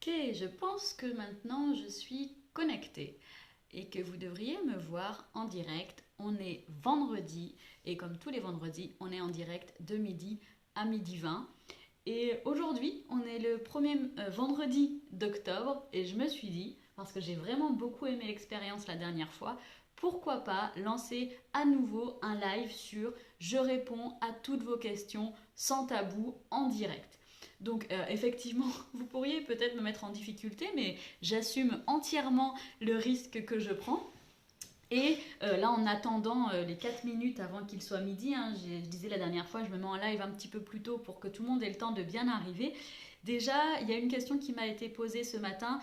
Ok, je pense que maintenant je suis connectée et que vous devriez me voir en direct. On est vendredi et comme tous les vendredis, on est en direct de midi à midi 20. Et aujourd'hui, on est le premier vendredi d'octobre et je me suis dit, parce que j'ai vraiment beaucoup aimé l'expérience la dernière fois, pourquoi pas lancer à nouveau un live sur Je réponds à toutes vos questions sans tabou en direct. Donc effectivement, vous pourriez peut-être me mettre en difficulté, mais j'assume entièrement le risque que je prends. Et là, en attendant les 4 minutes avant qu'il soit midi, hein, je disais la dernière fois, je me mets en live un petit peu plus tôt pour que tout le monde ait le temps de bien arriver. Déjà, il y a une question qui m'a été posée ce matin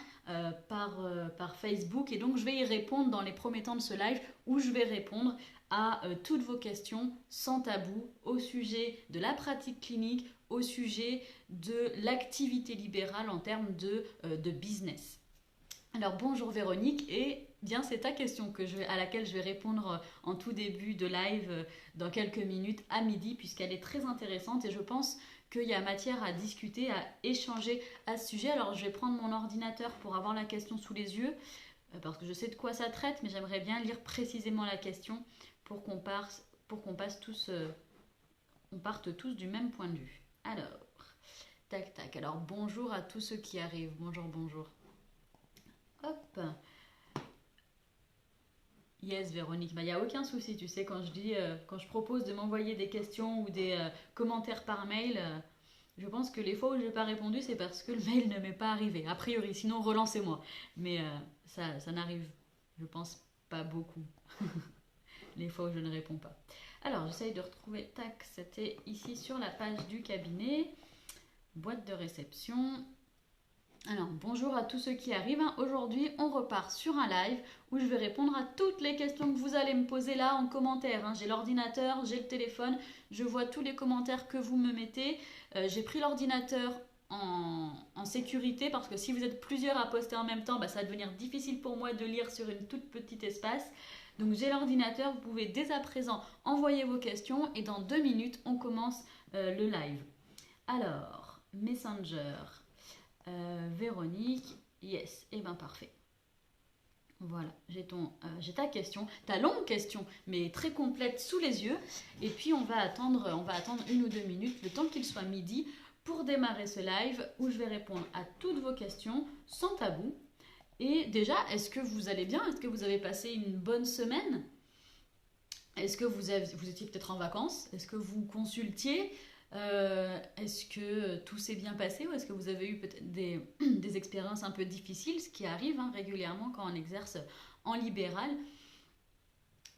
par Facebook et donc je vais y répondre dans les premiers temps de ce live où je vais répondre à toutes vos questions sans tabou au sujet de la pratique clinique, au sujet de l'activité libérale en termes de business. Alors bonjour Véronique et bien c'est ta question à laquelle je vais répondre en tout début de live dans quelques minutes à midi puisqu'elle est très intéressante et je pense qu'il y a matière à discuter, à échanger à ce sujet. Alors je vais prendre mon ordinateur pour avoir la question sous les yeux parce que je sais de quoi ça traite mais j'aimerais bien lire précisément la question pour qu'on passe tous, on parte tous du même point de vue. Alors, tac tac, alors bonjour à tous ceux qui arrivent, bonjour bonjour. Hop. Yes, Véronique, il n'y a aucun souci, tu sais, quand je propose de m'envoyer des questions ou des commentaires par mail, je pense que les fois où je n'ai pas répondu, c'est parce que le mail ne m'est pas arrivé. A priori, sinon relancez-moi. Mais ça n'arrive, je pense, pas beaucoup, les fois où je ne réponds pas. Alors, j'essaye de retrouver, tac, c'était ici sur la page du cabinet, boîte de réception. Alors, bonjour à tous ceux qui arrivent. Aujourd'hui, on repart sur un live où je vais répondre à toutes les questions que vous allez me poser là en commentaire. J'ai l'ordinateur, j'ai le téléphone, je vois tous les commentaires que vous me mettez. J'ai pris l'ordinateur en sécurité parce que si vous êtes plusieurs à poster en même temps, ça va devenir difficile pour moi de lire sur une toute petite espace. Donc j'ai l'ordinateur, vous pouvez dès à présent envoyer vos questions et dans 2 minutes, on commence le live. Alors, Messenger. Véronique, yes, et bien parfait. Voilà, j'ai ta question, ta longue question, mais très complète sous les yeux. Et puis on va attendre 1 ou 2 minutes, le temps qu'il soit midi, pour démarrer ce live où je vais répondre à toutes vos questions sans tabou. Et déjà, est-ce que vous allez bien? Est-ce que vous avez passé une bonne semaine? Est-ce que vous étiez peut-être en vacances? Est-ce que vous consultiez? Est-ce que tout s'est bien passé ou est-ce que vous avez eu peut-être des expériences un peu difficiles, ce qui arrive régulièrement quand on exerce en libéral?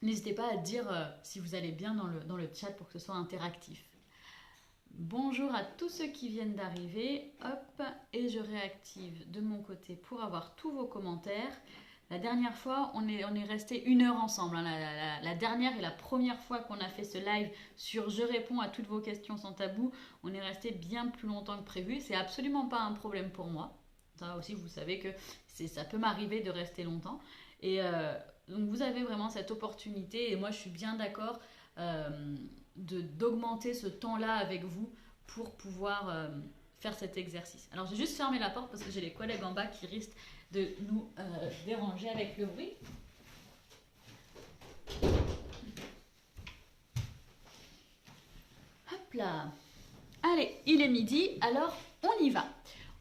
N'hésitez pas à dire si vous allez bien dans le chat pour que ce soit interactif. Bonjour à tous ceux qui viennent d'arriver. Hop, et je réactive de mon côté pour avoir tous vos commentaires. La dernière fois, on est resté 1 heure ensemble. La dernière et la première fois qu'on a fait ce live sur Je réponds à toutes vos questions sans tabou, on est resté bien plus longtemps que prévu. C'est absolument pas un problème pour moi. Ça aussi, vous savez que ça peut m'arriver de rester longtemps. Et donc, vous avez vraiment cette opportunité. Et moi, je suis bien d'accord d'augmenter ce temps-là avec vous pour pouvoir faire cet exercice. Alors, j'ai juste fermé la porte parce que j'ai les collègues en bas qui risquent de nous déranger avec le bruit. Hop là. Allez, il est midi, alors on y va.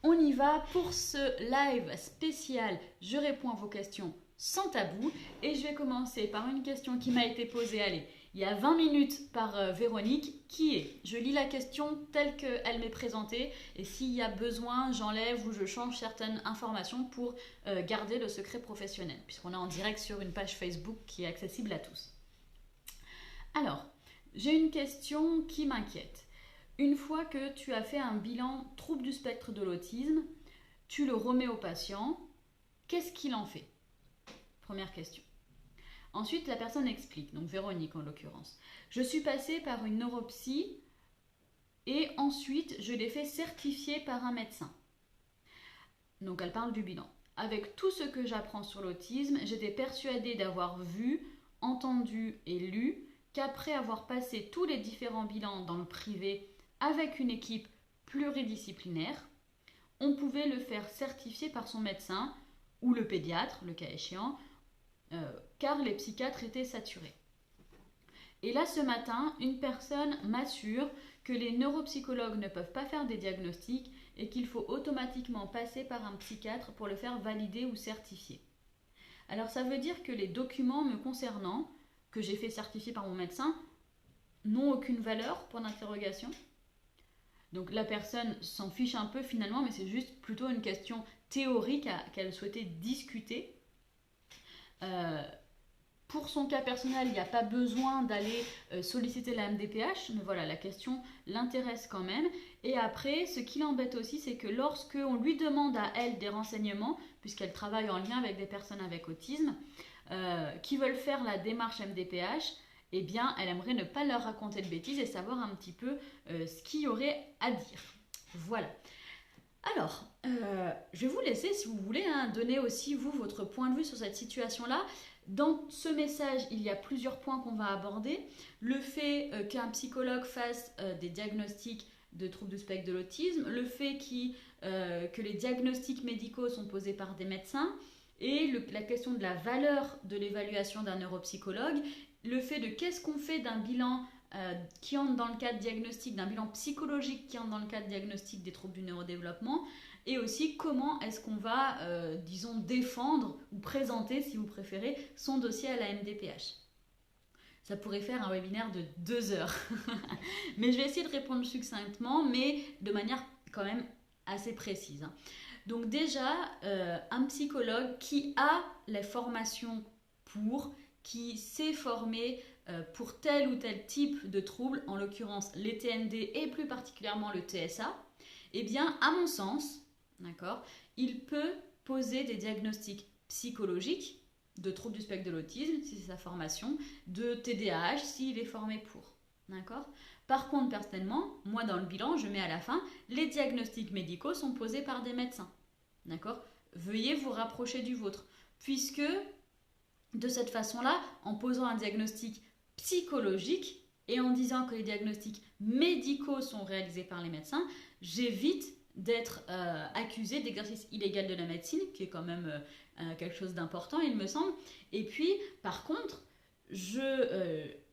On y va pour ce live spécial Je réponds à vos questions sans tabou. Et je vais commencer par une question qui m'a été posée, allez, il y a 20 minutes par Véronique, qui est, je lis la question telle qu'elle m'est présentée et s'il y a besoin, j'enlève ou je change certaines informations pour garder le secret professionnel, puisqu'on est en direct sur une page Facebook qui est accessible à tous. Alors, j'ai une question qui m'inquiète. Une fois que tu as fait un bilan trouble du spectre de l'autisme, tu le remets au patient, qu'est-ce qu'il en fait? Première question. Ensuite, la personne explique, donc Véronique en l'occurrence. Je suis passée par une neuropsy et ensuite je l'ai fait certifier par un médecin. Donc elle parle du bilan. Avec tout ce que j'apprends sur l'autisme, j'étais persuadée d'avoir vu, entendu et lu qu'après avoir passé tous les différents bilans dans le privé avec une équipe pluridisciplinaire, on pouvait le faire certifier par son médecin ou le pédiatre, le cas échéant, car les psychiatres étaient saturés. Et là, ce matin, une personne m'assure que les neuropsychologues ne peuvent pas faire des diagnostics et qu'il faut automatiquement passer par un psychiatre pour le faire valider ou certifier. Alors ça veut dire que les documents me concernant, que j'ai fait certifier par mon médecin, n'ont aucune valeur, point d'interrogation. Donc la personne s'en fiche un peu finalement, mais c'est juste plutôt une question théorique qu'elle souhaitait discuter. Pour son cas personnel, il n'y a pas besoin d'aller solliciter la MDPH, mais voilà, la question l'intéresse quand même. Et après, ce qui l'embête aussi, c'est que lorsque on lui demande à elle des renseignements, puisqu'elle travaille en lien avec des personnes avec autisme, qui veulent faire la démarche MDPH, eh bien, elle aimerait ne pas leur raconter de bêtises et savoir un petit peu ce qu'il y aurait à dire. Voilà. Alors, je vais vous laisser, si vous voulez, donner aussi, vous, votre point de vue sur cette situation-là. Dans ce message, il y a plusieurs points qu'on va aborder. Le fait qu'un psychologue fasse des diagnostics de troubles du spectre de l'autisme, le fait que les diagnostics médicaux sont posés par des médecins, et la question de la valeur de l'évaluation d'un neuropsychologue, le fait de qu'est-ce qu'on fait d'un bilan qui entre dans le cadre diagnostic, d'un bilan psychologique qui entre dans le cadre diagnostic des troubles du neurodéveloppement, et aussi comment est-ce qu'on va, disons, défendre ou présenter, si vous préférez, son dossier à la MDPH. Ça pourrait faire un webinaire de 2 heures. Mais je vais essayer de répondre succinctement, mais de manière quand même assez précise. Donc déjà, un psychologue qui a les formations qui s'est formé pour tel ou tel type de trouble, en l'occurrence les TND et plus particulièrement le TSA, eh bien, à mon sens, d'accord, il peut poser des diagnostics psychologiques de troubles du spectre de l'autisme, si c'est sa formation, de TDAH, s'il est formé pour. D'accord ? Par contre, personnellement, moi dans le bilan, je mets à la fin, les diagnostics médicaux sont posés par des médecins. D'accord ? Veuillez vous rapprocher du vôtre. Puisque, de cette façon-là, en posant un diagnostic psychologique et en disant que les diagnostics médicaux sont réalisés par les médecins, j'évite d'être accusé d'exercice illégal de la médecine, qui est quand même quelque chose d'important, il me semble. Et puis, par contre,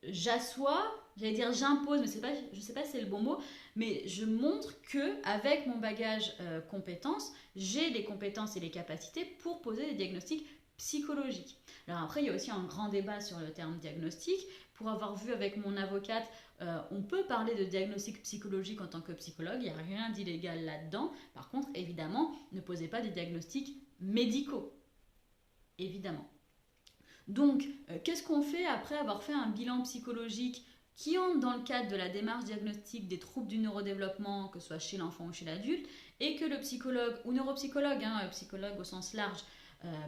j'assois, j'allais dire j'impose, mais je ne sais pas si c'est le bon mot, mais je montre qu'avec mon bagage compétences, j'ai les compétences et les capacités pour poser des diagnostics psychologiques. Alors après, il y a aussi un grand débat sur le terme diagnostic. Pour avoir vu avec mon avocate, on peut parler de diagnostic psychologique en tant que psychologue, il n'y a rien d'illégal là-dedans. Par contre, évidemment, ne posez pas des diagnostics médicaux. Évidemment. Donc, qu'est-ce qu'on fait après avoir fait un bilan psychologique qui entre dans le cadre de la démarche diagnostique des troubles du neurodéveloppement, que ce soit chez l'enfant ou chez l'adulte, et que le psychologue, ou neuropsychologue, psychologue au sens large,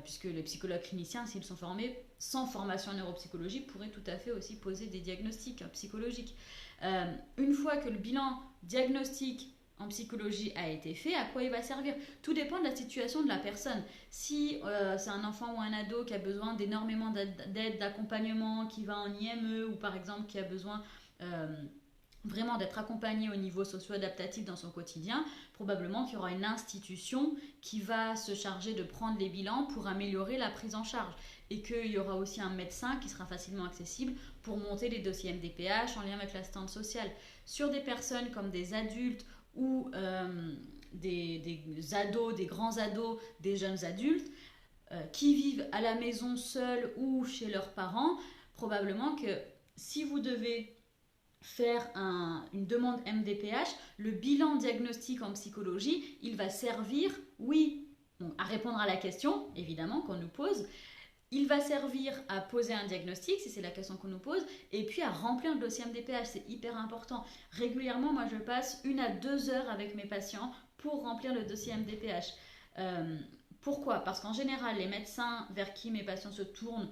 puisque les psychologues cliniciens, s'ils sont formés sans formation en neuropsychologie, pourraient tout à fait aussi poser des diagnostics psychologiques. Une fois que le bilan diagnostique en psychologie a été fait, à quoi il va servir? Tout dépend de la situation de la personne. Si c'est un enfant ou un ado qui a besoin d'énormément d'aide, d'accompagnement, qui va en IME, ou par exemple qui a besoin vraiment d'être accompagné au niveau socio-adaptatif dans son quotidien, probablement qu'il y aura une institution qui va se charger de prendre les bilans pour améliorer la prise en charge, et qu'il y aura aussi un médecin qui sera facilement accessible pour monter les dossiers MDPH en lien avec l'assistante sociale. Sur des personnes comme des adultes ou des ados, des grands ados, des jeunes adultes qui vivent à la maison seuls ou chez leurs parents, probablement que si vous devez faire une demande MDPH, le bilan diagnostique en psychologie, il va servir, à répondre à la question, évidemment, qu'on nous pose. Il va servir à poser un diagnostic, si c'est la question qu'on nous pose, et puis à remplir le dossier MDPH, c'est hyper important. Régulièrement, moi, je passe 1 à 2 heures avec mes patients pour remplir le dossier MDPH. Pourquoi ? Parce qu'en général, les médecins vers qui mes patients se tournent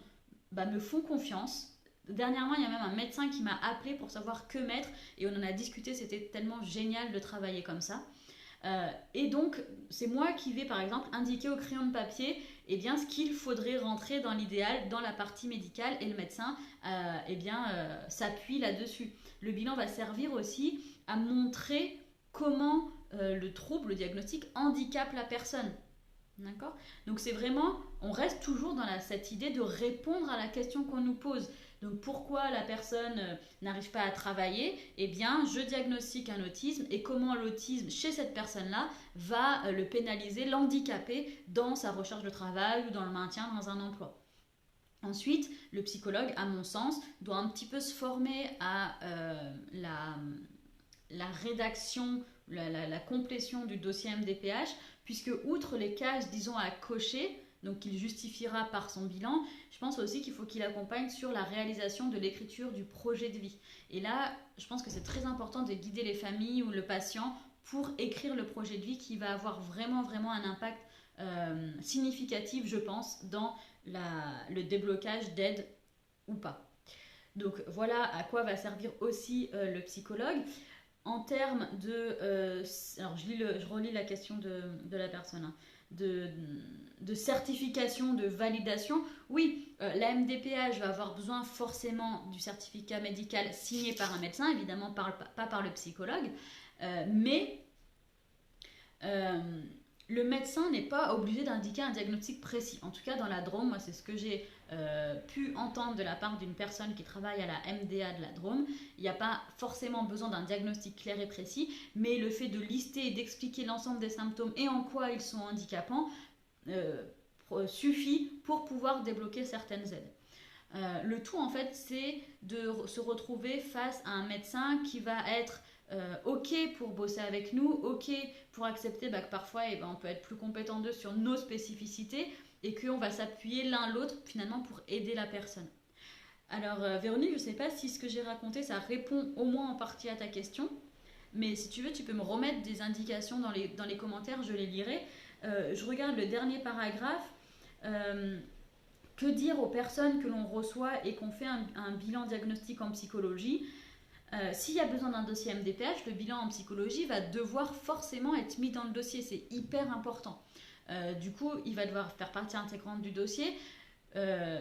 me font confiance. Dernièrement, il y a même un médecin qui m'a appelé pour savoir que mettre, et on en a discuté, c'était tellement génial de travailler comme ça. Et donc, c'est moi qui vais par exemple indiquer au crayon de papier ce qu'il faudrait rentrer dans l'idéal, dans la partie médicale, et le médecin s'appuie là-dessus. Le bilan va servir aussi à montrer comment le trouble, le diagnostic handicape la personne. D'accord? Donc c'est vraiment, on reste toujours dans cette idée de répondre à la question qu'on nous pose. Donc pourquoi la personne n'arrive pas à travailler? Eh bien, je diagnostique un autisme et comment l'autisme chez cette personne-là va le pénaliser, l'handicaper dans sa recherche de travail ou dans le maintien dans un emploi. Ensuite, le psychologue, à mon sens, doit un petit peu se former à la rédaction, la complétion du dossier MDPH, puisque outre les cases, disons, à cocher, donc qu'il justifiera par son bilan, je pense aussi qu'il faut qu'il accompagne sur la réalisation de l'écriture du projet de vie. Et là, je pense que c'est très important de guider les familles ou le patient pour écrire le projet de vie qui va avoir vraiment, vraiment un impact significatif, je pense, dans le déblocage d'aide ou pas. Donc voilà à quoi va servir aussi le psychologue. En termes de... alors je relis la question de la personne. Hein, de certification, de validation. Oui, la MDPH va avoir besoin forcément du certificat médical signé par un médecin, évidemment pas par le psychologue, mais le médecin n'est pas obligé d'indiquer un diagnostic précis. En tout cas, dans la Drôme, moi, c'est ce que j'ai pu entendre de la part d'une personne qui travaille à la MDA de la Drôme. Il n'y a pas forcément besoin d'un diagnostic clair et précis, mais le fait de lister et d'expliquer l'ensemble des symptômes et en quoi ils sont handicapants suffit pour pouvoir débloquer certaines aides. Le tout, en fait, c'est de se retrouver face à un médecin qui va être OK pour bosser avec nous, OK pour accepter que parfois on peut être plus compétent d'eux sur nos spécificités et qu'on va s'appuyer l'un l'autre finalement pour aider la personne. Alors Véronique, je ne sais pas si ce que j'ai raconté ça répond au moins en partie à ta question, mais si tu veux tu peux me remettre des indications dans les commentaires, je les lirai. Je regarde le dernier paragraphe. Que dire aux personnes que l'on reçoit et qu'on fait un bilan diagnostique en psychologie? S'il y a besoin d'un dossier MDPH, le bilan en psychologie va devoir forcément être mis dans le dossier, c'est hyper important. Du coup, il va devoir faire partie intégrante du dossier.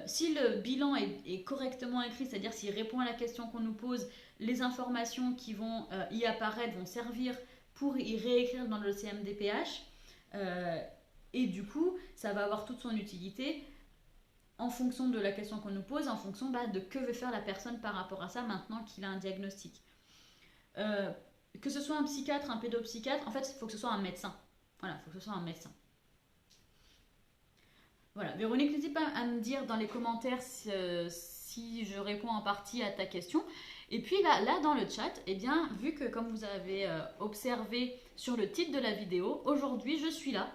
Si le bilan est correctement écrit, c'est-à-dire s'il répond à la question qu'on nous pose, les informations qui vont y apparaître vont servir pour y réécrire dans le dossier MDPH. Et du coup, ça va avoir toute son utilité en fonction de la question qu'on nous pose, en fonction de que veut faire la personne par rapport à ça maintenant qu'il a un diagnostic. Que ce soit un psychiatre, un pédopsychiatre, en fait, il faut que ce soit un médecin. Voilà, il faut que ce soit un médecin. Voilà, Véronique, n'hésite pas à me dire dans les commentaires si je réponds en partie à ta question. Et puis là dans le chat, eh bien, vu que comme vous avez observé sur le titre de la vidéo, aujourd'hui je suis là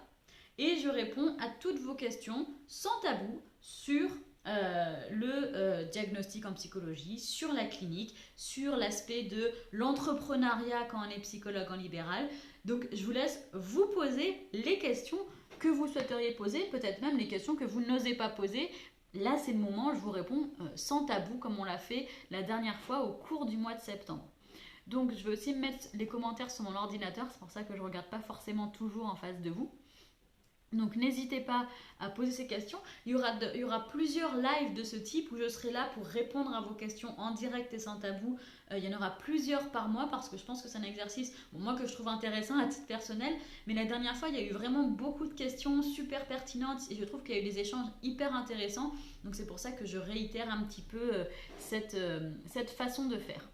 et je réponds à toutes vos questions sans tabou sur le diagnostic en psychologie, sur la clinique, sur l'aspect de l'entrepreneuriat quand on est psychologue en libéral. Donc je vous laisse vous poser les questions que vous souhaiteriez poser, peut-être même les questions que vous n'osez pas poser. Là c'est le moment, je vous réponds sans tabou comme on l'a fait la dernière fois au cours du mois de septembre. Donc je vais aussi mettre les commentaires sur mon ordinateur, c'est pour ça que je ne regarde pas forcément toujours en face de vous. Donc n'hésitez pas à poser ces questions. Il y aura plusieurs lives de ce type où je serai là pour répondre à vos questions en direct et sans tabou. Il y en aura plusieurs par mois parce que je pense que c'est un exercice, moi que je trouve intéressant à titre personnel. Mais la dernière fois, il y a eu vraiment beaucoup de questions super pertinentes et je trouve qu'il y a eu des échanges hyper intéressants. Donc c'est pour ça que je réitère un petit peu cette façon de faire.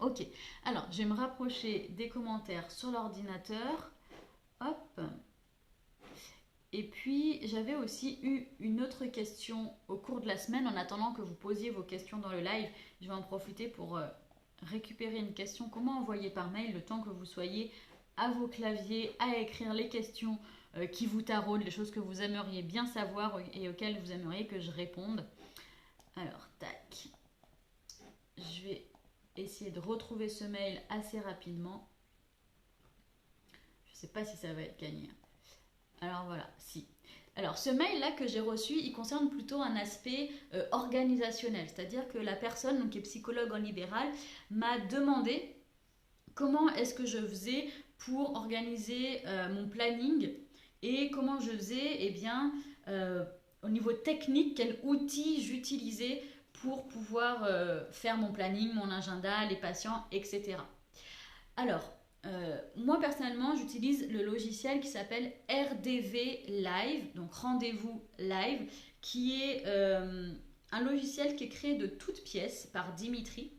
Ok, alors je vais me rapprocher des commentaires sur l'ordinateur. Hop. Et puis, j'avais aussi eu une autre question au cours de la semaine. En attendant que vous posiez vos questions dans le live, je vais en profiter pour récupérer une question. Comment envoyer par mail le temps que vous soyez à vos claviers, à écrire les questions qui vous taraudent, les choses que vous aimeriez bien savoir et auxquelles vous aimeriez que je réponde. Alors, tac. Je vais essayer de retrouver ce mail assez rapidement. Je ne sais pas si ça va être gagné. Alors voilà, si. Alors ce mail-là que j'ai reçu, il concerne plutôt un aspect organisationnel. C'est-à-dire que la personne, donc, qui est psychologue en libéral, m'a demandé comment est-ce que je faisais pour organiser mon planning et comment je faisais, au niveau technique, quels outils j'utilisais pour pouvoir faire mon planning, mon agenda, les patients, etc. Alors, Moi personnellement, j'utilise le logiciel qui s'appelle RDV Live, donc rendez-vous live, qui est un logiciel qui est créé de toutes pièces par Dimitri,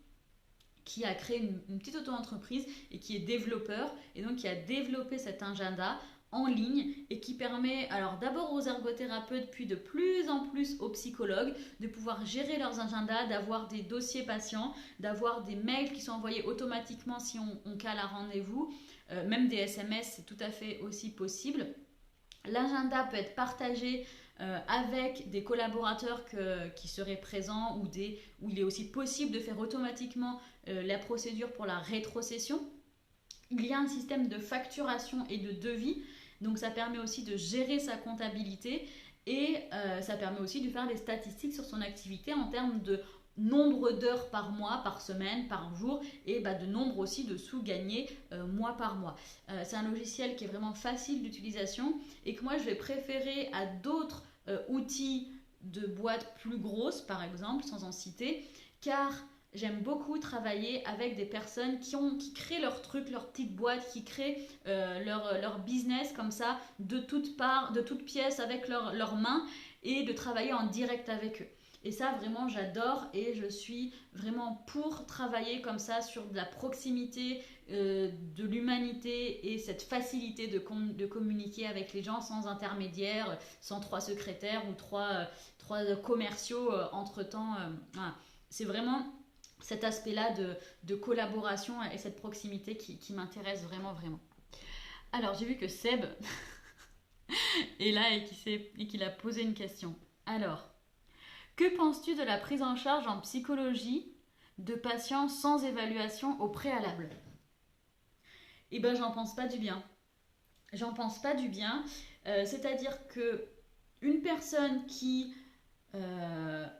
qui a créé une petite auto-entreprise et qui est développeur, et donc qui a développé cet agenda en ligne et qui permet alors d'abord aux ergothérapeutes puis de plus en plus aux psychologues de pouvoir gérer leurs agendas, d'avoir des dossiers patients, d'avoir des mails qui sont envoyés automatiquement si on cale un rendez-vous, même des SMS, c'est tout à fait aussi possible. L'agenda peut être partagé avec des collaborateurs qui seraient présents où il est aussi possible de faire automatiquement la procédure pour la rétrocession. Il y a un système de facturation et de devis, donc ça permet aussi de gérer sa comptabilité et ça permet aussi de faire des statistiques sur son activité en termes de nombre d'heures par mois, par semaine, par jour et de nombre aussi de sous gagnés mois par mois. C'est un logiciel qui est vraiment facile d'utilisation et que moi je vais préférer à d'autres outils de boîtes plus grosses par exemple, sans en citer, car j'aime beaucoup travailler avec des personnes qui créent leur truc, leur petite boîte, qui créent leur business comme ça, de toutes parts, de toutes pièces, avec leurs mains, et de travailler en direct avec eux. Et ça, vraiment, j'adore et je suis vraiment pour travailler comme ça sur de la proximité, de l'humanité et cette facilité de communiquer avec les gens sans intermédiaire, sans 3 secrétaires ou 3 commerciaux entre-temps. Voilà. C'est vraiment cet aspect-là de collaboration et cette proximité qui m'intéresse vraiment, vraiment. Alors, j'ai vu que Seb est là et qu'il a posé une question. Alors, que penses-tu de la prise en charge en psychologie de patients sans évaluation au préalable? Eh ben, j'en pense pas du bien. J'en pense pas du bien. C'est-à-dire que une personne qui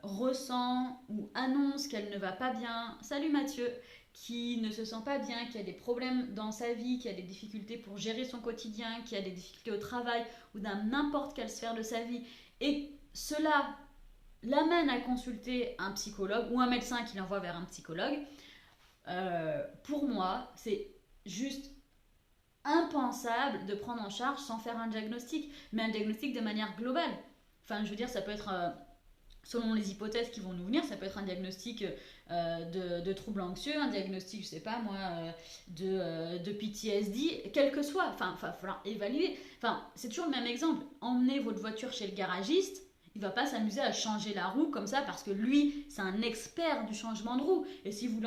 ressent ou annonce qu'elle ne va pas bien, salut Mathieu, qui ne se sent pas bien, qui a des problèmes dans sa vie, qui a des difficultés pour gérer son quotidien, qui a des difficultés au travail ou dans n'importe quelle sphère de sa vie, et cela l'amène à consulter un psychologue ou un médecin qui l'envoie vers un psychologue, pour moi, c'est juste impensable de prendre en charge sans faire un diagnostic, mais un diagnostic de manière globale. Enfin, je veux dire, ça peut être, selon les hypothèses qui vont nous venir, ça peut être un diagnostic de troubles anxieux, un diagnostic, je sais pas moi, de PTSD, quel que soit. Enfin, il va falloir évaluer. Enfin, c'est toujours le même exemple. Emmenez votre voiture chez le garagiste, il va pas s'amuser à changer la roue comme ça parce que lui, c'est un expert du changement de roue. Et si vous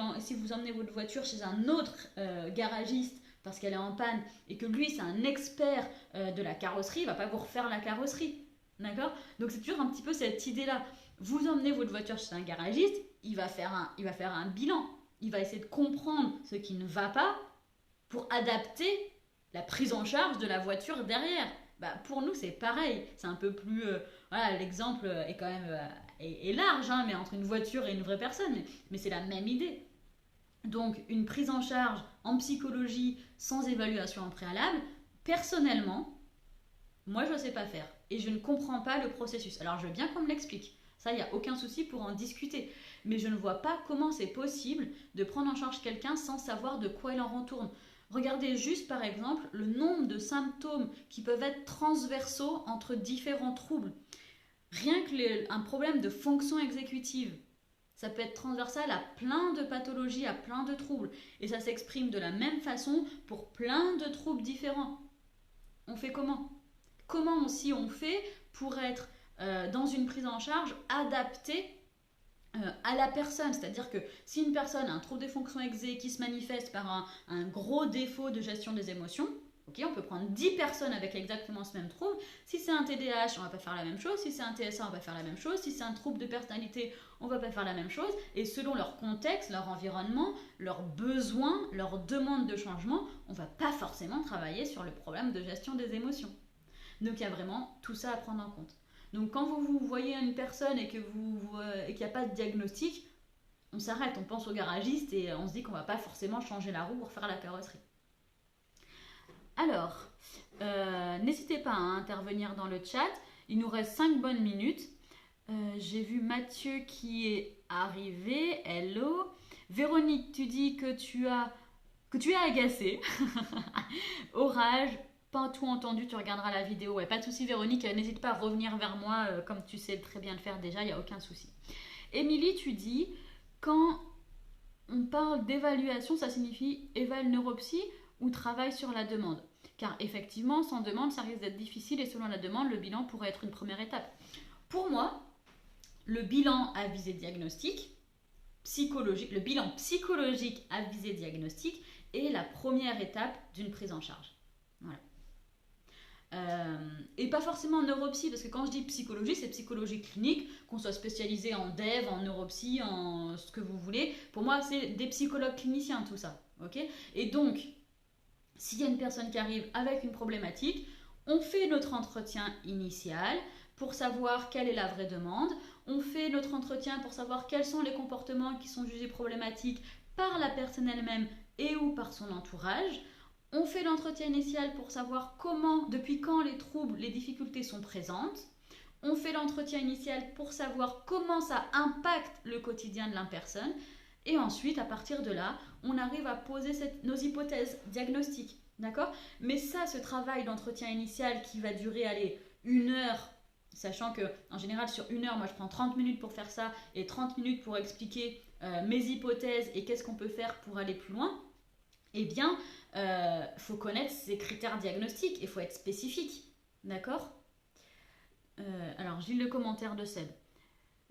emmenez votre voiture chez un autre garagiste parce qu'elle est en panne et que lui, c'est un expert de la carrosserie, il va pas vous refaire la carrosserie. D'accord? Donc c'est toujours un petit peu cette idée-là. Vous emmenez votre voiture chez un garagiste, il va faire un bilan. Il va essayer de comprendre ce qui ne va pas pour adapter la prise en charge de la voiture derrière. Pour nous, c'est pareil. C'est un peu plus... voilà, l'exemple est quand même est large, hein, mais entre une voiture et une vraie personne. Mais c'est la même idée. Donc, une prise en charge en psychologie sans évaluation en préalable, personnellement, moi, je ne sais pas faire. Et je ne comprends pas le processus. Alors, je veux bien qu'on me l'explique. Ça, il n'y a aucun souci pour en discuter. Mais je ne vois pas comment c'est possible de prendre en charge quelqu'un sans savoir de quoi il en retourne. Regardez juste par exemple le nombre de symptômes qui peuvent être transversaux entre différents troubles. Rien qu'un problème de fonction exécutive, ça peut être transversal à plein de pathologies, à plein de troubles. Et ça s'exprime de la même façon pour plein de troubles différents. On fait comment? Comment aussi on fait pour être dans une prise en charge adaptée à la personne, c'est-à-dire que si une personne a un trouble des fonctions exé qui se manifeste par un gros défaut de gestion des émotions, okay, on peut prendre 10 personnes avec exactement ce même trouble. Si c'est un TDAH, on va pas faire la même chose. Si c'est un TSA, on va faire la même chose. Si c'est un trouble de personnalité, on va pas faire la même chose. Et selon leur contexte, leur environnement, leurs besoins, leurs demandes de changement, on va pas forcément travailler sur le problème de gestion des émotions. Donc il y a vraiment tout ça à prendre en compte. Donc quand vous voyez une personne et qu'il n'y a pas de diagnostic, on s'arrête, on pense au garagiste et on se dit qu'on ne va pas forcément changer la roue pour faire la carrosserie. Alors, n'hésitez pas à intervenir dans le chat. Il nous reste 5 bonnes minutes. J'ai vu Mathieu qui est arrivé. Hello. Véronique, tu dis que tu as que tu es agacé, orage, pas tout entendu, tu regarderas la vidéo. Ouais, pas de souci Véronique, n'hésite pas à revenir vers moi comme tu sais très bien le faire déjà, il n'y a aucun souci. Émilie, tu dis, quand on parle d'évaluation, ça signifie éval neuropsy ou travail sur la demande. Car effectivement, sans demande, ça risque d'être difficile et selon la demande, le bilan pourrait être une première étape. Pour moi, le bilan à visée diagnostique, psychologique, le bilan psychologique à visée diagnostique est la première étape d'une prise en charge. Voilà. Et pas forcément en neuropsy, parce que quand je dis psychologie, c'est psychologie clinique, qu'on soit spécialisé en dev, en neuropsy, en ce que vous voulez. Pour moi, c'est des psychologues cliniciens, tout ça. Okay, et donc, s'il y a une personne qui arrive avec une problématique, on fait notre entretien initial pour savoir quelle est la vraie demande. On fait notre entretien pour savoir quels sont les comportements qui sont jugés problématiques par la personne elle-même et ou par son entourage. On fait l'entretien initial pour savoir comment, depuis quand les troubles, les difficultés sont présentes. On fait l'entretien initial pour savoir comment ça impacte le quotidien de la personne. Et ensuite, à partir de là, on arrive à poser nos hypothèses diagnostiques. D'accord ? Mais ça, ce travail d'entretien initial qui va durer, allez, 1 heure, sachant qu'en général, sur 1 heure, moi, je prends 30 minutes pour faire ça et 30 minutes pour expliquer mes hypothèses et qu'est-ce qu'on peut faire pour aller plus loin, eh bien, faut connaître ces critères diagnostiques et il faut être spécifique. D'accord ? Alors, je lis le commentaire de Seb.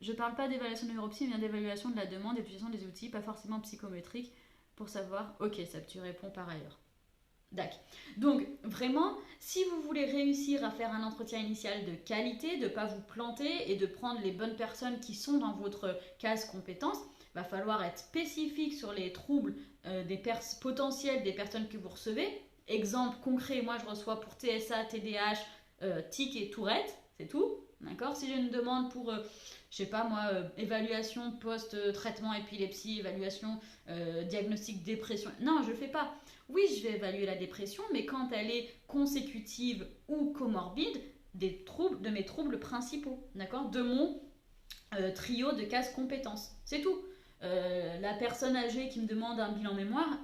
Je parle pas d'évaluation de neuropsy, mais bien d'évaluation de la demande et d'utilisation des outils, pas forcément psychométriques, pour savoir... Ok, Seb, tu réponds par ailleurs. D'accord. Donc, vraiment, si vous voulez réussir à faire un entretien initial de qualité, de ne pas vous planter et de prendre les bonnes personnes qui sont dans votre case compétences, il va falloir être spécifique sur les troubles potentiels des personnes que vous recevez. Exemple concret, moi je reçois pour TSA, TDAH, TIC et Tourette, c'est tout. D'accord ? Si j'ai une demande pour, je sais pas moi, évaluation post-traitement épilepsie, évaluation diagnostic dépression, non, je le fais pas. Oui, je vais évaluer la dépression, mais quand elle est consécutive ou comorbide de mes troubles principaux, d'accord ? De mon trio de cases compétences. C'est tout. La personne âgée qui me demande un bilan mémoire,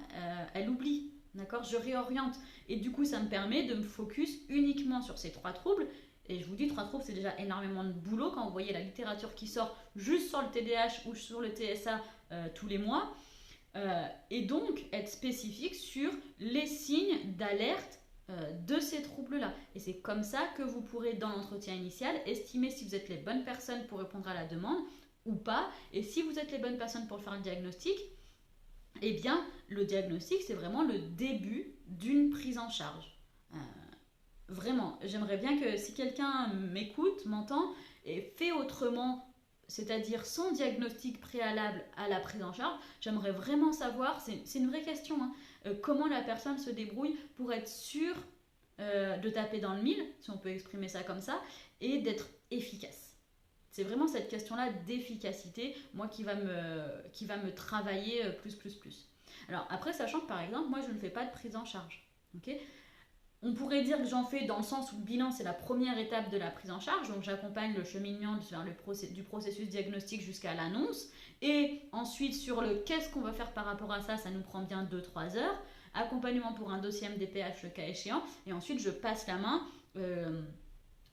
elle oublie. D'accord ? Je réoriente. Et du coup, ça me permet de me focus uniquement sur ces 3 troubles. Et je vous dis, 3 troubles, c'est déjà énormément de boulot quand vous voyez la littérature qui sort juste sur le TDAH ou sur le TSA tous les mois. Et donc, être spécifique sur les signes d'alerte de ces troubles-là. Et c'est comme ça que vous pourrez, dans l'entretien initial, estimer si vous êtes les bonnes personnes pour répondre à la demande ou pas. Et si vous êtes les bonnes personnes pour faire le diagnostic, eh bien, le diagnostic, c'est vraiment le début d'une prise en charge. Vraiment, j'aimerais bien que si quelqu'un m'écoute, m'entend et fait autrement, c'est-à-dire sans diagnostic préalable à la prise en charge, j'aimerais vraiment savoir, c'est une vraie question, hein, comment la personne se débrouille pour être sûre de taper dans le mille, si on peut exprimer ça comme ça, et d'être efficace. C'est vraiment cette question-là d'efficacité, moi, qui va me travailler plus. Alors après, sachant que par exemple, moi, je ne fais pas de prise en charge. Okay ? On pourrait dire que j'en fais dans le sens où le bilan, c'est la première étape de la prise en charge. Donc, j'accompagne le cheminement du processus diagnostique jusqu'à l'annonce. Et ensuite, sur le qu'est-ce qu'on va faire par rapport à ça, ça nous prend bien 2-3 heures. Accompagnement pour un dossier MDPH, le cas échéant. Et ensuite, je passe la main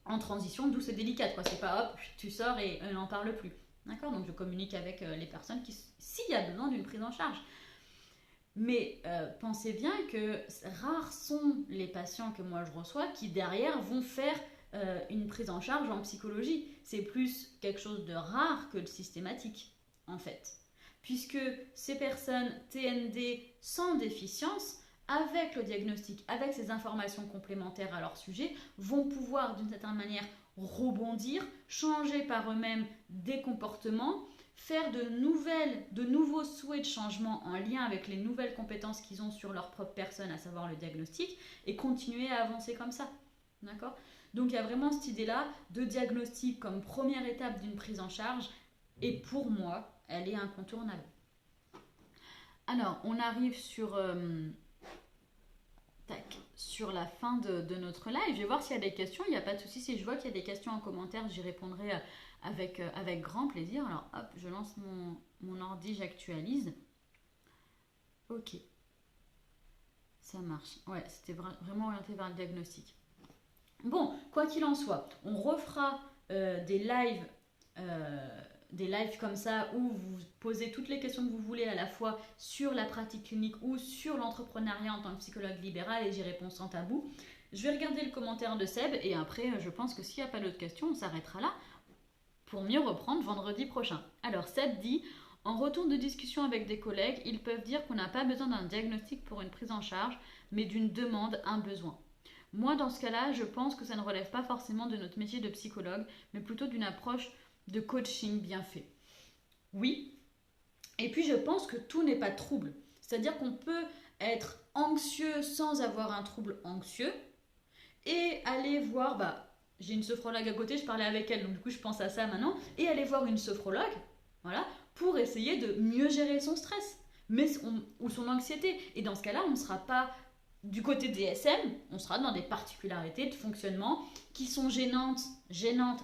en transition, d'où c'est délicat. C'est pas hop, tu sors et on n'en parle plus. D'accord ? Donc, je communique avec les personnes s'il y a besoin d'une prise en charge. Mais pensez bien que rares sont les patients que moi je reçois qui derrière vont faire une prise en charge en psychologie. C'est plus quelque chose de rare que le systématique, en fait. Puisque ces personnes TND sans déficience, avec le diagnostic, avec ces informations complémentaires à leur sujet, vont pouvoir d'une certaine manière rebondir, changer par eux-mêmes des comportements, faire de nouveaux souhaits de changement en lien avec les nouvelles compétences qu'ils ont sur leur propre personne, à savoir le diagnostic, et continuer à avancer comme ça. D'accord ? Donc il y a vraiment cette idée-là de diagnostic comme première étape d'une prise en charge, et pour moi, elle est incontournable. Alors, on arrive sur la fin de notre live. Je vais voir s'il y a des questions. Il n'y a pas de souci. Si je vois qu'il y a des questions en commentaire, j'y répondrai avec grand plaisir. Alors, hop, je lance mon ordi, j'actualise. Ok. Ça marche. Ouais, c'était vraiment orienté vers le diagnostic. Bon, quoi qu'il en soit, on refera des lives. Des lives comme ça où vous posez toutes les questions que vous voulez à la fois sur la pratique clinique ou sur l'entrepreneuriat en tant que psychologue libéral et j'y réponds sans tabou. Je vais regarder le commentaire de Seb et après je pense que s'il n'y a pas d'autres questions on s'arrêtera là pour mieux reprendre vendredi prochain. Alors Seb dit: en retour de discussion avec des collègues, ils peuvent dire qu'on n'a pas besoin d'un diagnostic pour une prise en charge mais d'une demande, un besoin. Moi dans ce cas-là je pense que ça ne relève pas forcément de notre métier de psychologue mais plutôt d'une approche de coaching bien fait. Oui. Et puis je pense que tout n'est pas trouble. C'est-à-dire qu'on peut être anxieux sans avoir un trouble anxieux et aller voir, j'ai une sophrologue à côté, je parlais avec elle, donc du coup je pense à ça maintenant, et aller voir une sophrologue, voilà, pour essayer de mieux gérer son stress ou son anxiété. Et dans ce cas-là, on ne sera pas du côté DSM, on sera dans des particularités de fonctionnement qui sont gênantes,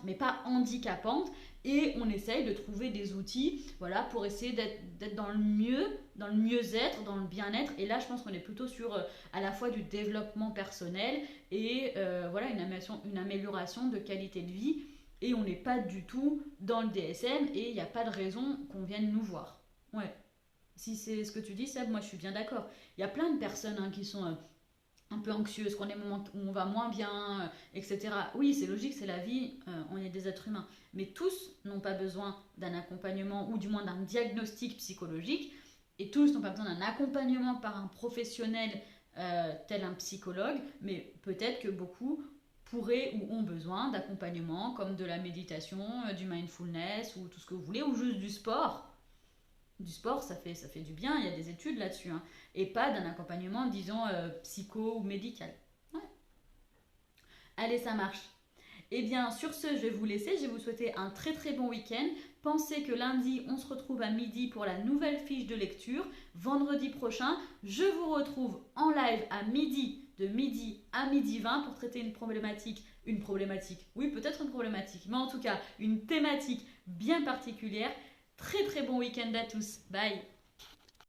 mais pas handicapantes, et on essaye de trouver des outils, voilà, pour essayer d'être dans le mieux-être, dans le bien-être. Et là, je pense qu'on est plutôt sur à la fois du développement personnel et voilà, une amélioration de qualité de vie. Et on n'est pas du tout dans le DSM et il n'y a pas de raison qu'on vienne nous voir. Ouais. Si c'est ce que tu dis, Seb, moi je suis bien d'accord. Il y a plein de personnes qui sont un peu anxieuses, qu'on a des moments où on va moins bien, etc. Oui, c'est logique, c'est la vie, on est des êtres humains. Mais tous n'ont pas besoin d'un accompagnement ou du moins d'un diagnostic psychologique. Et tous n'ont pas besoin d'un accompagnement par un professionnel tel un psychologue. Mais peut-être que beaucoup pourraient ou ont besoin d'accompagnement comme de la méditation, du mindfulness ou tout ce que vous voulez, ou juste du sport. Du sport, ça fait du bien, il y a des études là-dessus, hein, et pas d'un accompagnement, disons, psycho ou médical. Ouais. Allez, ça marche. Eh bien, sur ce, je vais vous laisser, je vais vous souhaiter un très très bon week-end. Pensez que lundi, on se retrouve à midi pour la nouvelle fiche de lecture. Vendredi prochain, je vous retrouve en live à midi, de midi à midi 20 pour traiter une problématique, oui peut-être une problématique, mais en tout cas une thématique bien particulière. Très très bon week-end à tous. Bye.